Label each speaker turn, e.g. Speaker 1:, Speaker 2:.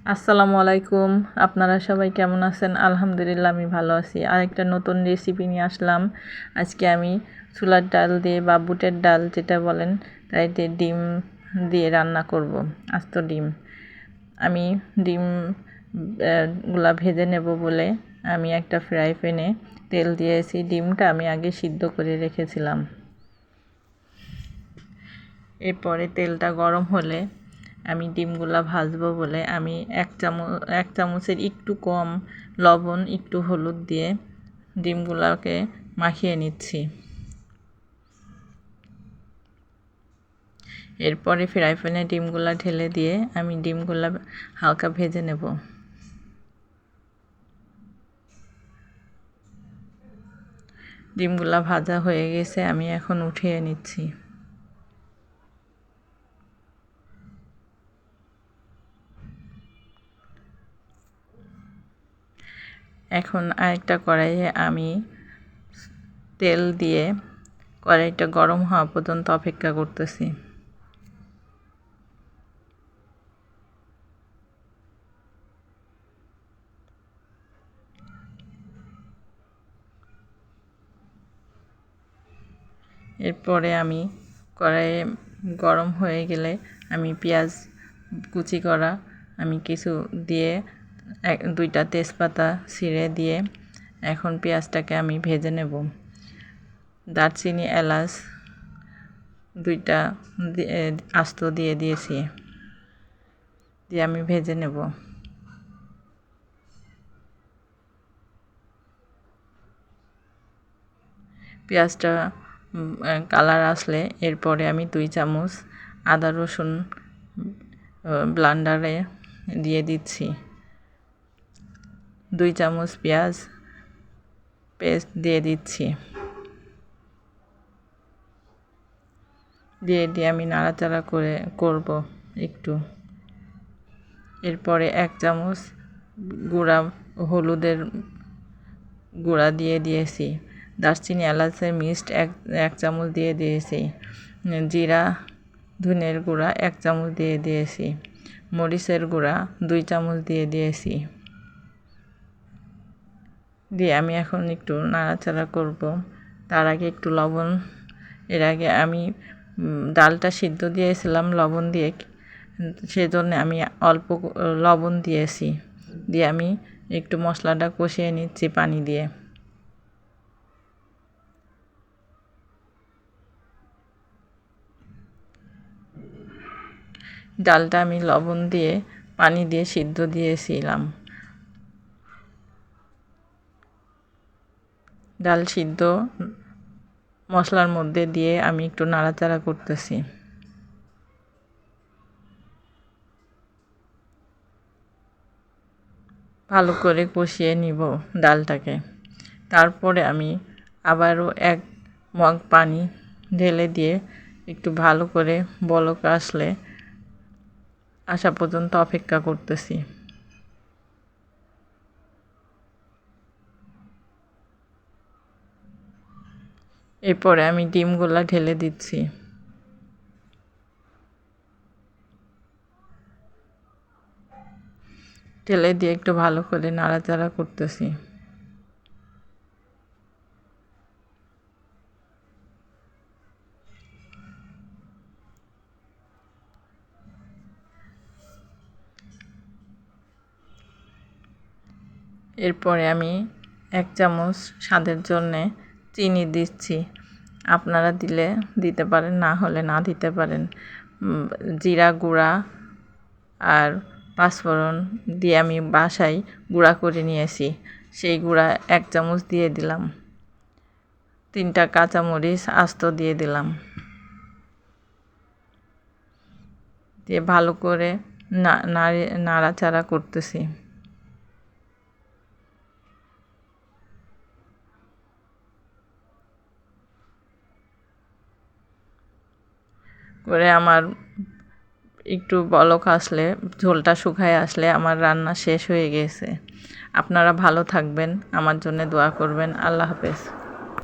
Speaker 1: আসসালামু আলাইকুম। আপনারা সবাই কেমন আছেন? আলহামদুলিল্লাহ আমি ভালো আছি। আরেকটা নতুন রেসিপি নিয়ে আসলাম। আজকে আমি ছোলার ডাল দিয়ে বা বুটের ডাল যেটা বলেন তাইতে ডিম দিয়ে রান্না করব। আস্ত ডিম। আমি ডিম গুলা ভেজে নেব বলে আমি একটা ফ্রাই প্যানে তেল দিয়েছি। ডিমটা আমি আগে সিদ্ধ করে রেখেছিলাম। এরপরে তেলটা গরম হলে আমি ডিমগুলা ভাজবো বলে আমি এক চামচের একটু কম লবণ একটু হলুদ দিয়ে ডিমগুলাকে মাখিয়ে নিচ্ছি। এরপরে ফ্রাই প্যানে ডিমগুলা ঢেলে দিয়ে আমি ডিমগুলা হালকা ভেজে নেব। ডিমগুলা ভাজা হয়ে গেছে, আমি এখন উঠিয়ে নিচ্ছি। এখন আরেকটা কড়াইয়ে আমি তেল দিয়ে কড়াইটা গরম হওয়া পর্যন্ত অপেক্ষা করতেছি। এরপরে আমি কড়াইয়ে গরম হয়ে গেলে আমি পেঁয়াজ কুচি করা আমি কিছু দিয়ে দুইটা তেজপাতা ছিঁড়ে দিয়ে এখন পেঁয়াজটাকে আমি ভেজে নেব। দারচিনি এলাচ দুইটা আস্ত দিয়ে দিয়েছি, দিয়ে আমি ভেজে নেব। পেঁয়াজটা কালার আসলে এরপরে আমি 2 চামচ আদা রসুন ব্লেন্ডারে দিয়ে দিচ্ছি। 2 চামচ পেঁয়াজ পেস্ট দিয়ে দিচ্ছি, দিয়ে আমি নাড়াচাড়া করব একটু। এরপরে 1 চামচ হলুদের গুঁড়া দিয়ে দিয়েছি। দারচিনি এলাচের মিক্সড এক চামচ দিয়ে দিয়েছি। জিরা ধনের গুঁড়া 1 চামচ দিয়ে দিয়েছি। মরিচের গুঁড়া 2 চামচ দিয়ে দিয়েছি। দিয়ে আমি এখন একটু নাড়াচাড়া করব। তার আগে একটু লবণ, এর আগে আমি ডালটা সিদ্ধ দিয়েছিলাম লবণ দিয়ে, সেজন্য আমি অল্প লবণ দিয়েছি। দিয়ে আমি একটু মশলাটা কষিয়ে নিচ্ছি পানি দিয়ে। ডালটা আমি লবণ দিয়ে পানি দিয়ে সিদ্ধ দিয়েছিলাম। ডাল সিদ্ধ মশলার মধ্যে দিয়ে আমি একটু নাড়াচাড়া করতেছি। ভালো করে কষিয়ে নিব ডালটাকে। তারপরে আমি আবারও 1 মগ পানি ঢেলে দিয়ে একটু ভালো করে বলক আসা পর্যন্ত অপেক্ষা করতেছি। এরপরে আমি ডিমগুলা ঢেলে দিচ্ছি। ঢেলে দিয়ে একটু ভালো করে নাড়াচাড়া করতেছি। এরপরে আমি 1 চামচ স্বাদের জন্যে চিনি দিচ্ছি। আপনারা দিলে দিতে পারেন, না হলে না দিতে পারেন। জিরা গুঁড়া আর পাঁচফোড়ন দিয়ে আমি বাসায় গুঁড়া করে নিয়েছি, সেই গুঁড়া 1 চামচ দিয়ে দিলাম। 3টা কাঁচামরিচ আস্ত দিয়ে দিলাম, দিয়ে ভালো করে নাড়াচাড়া করতেছি। করে আমার একটু বলক আসলে, ঝোলটা শুকায় আসলে আমার রান্না শেষ হয়ে গেছে। আপনারা ভালো থাকবেন, আমার জন্য দোয়া করবেন। আল্লাহ হাফেজ।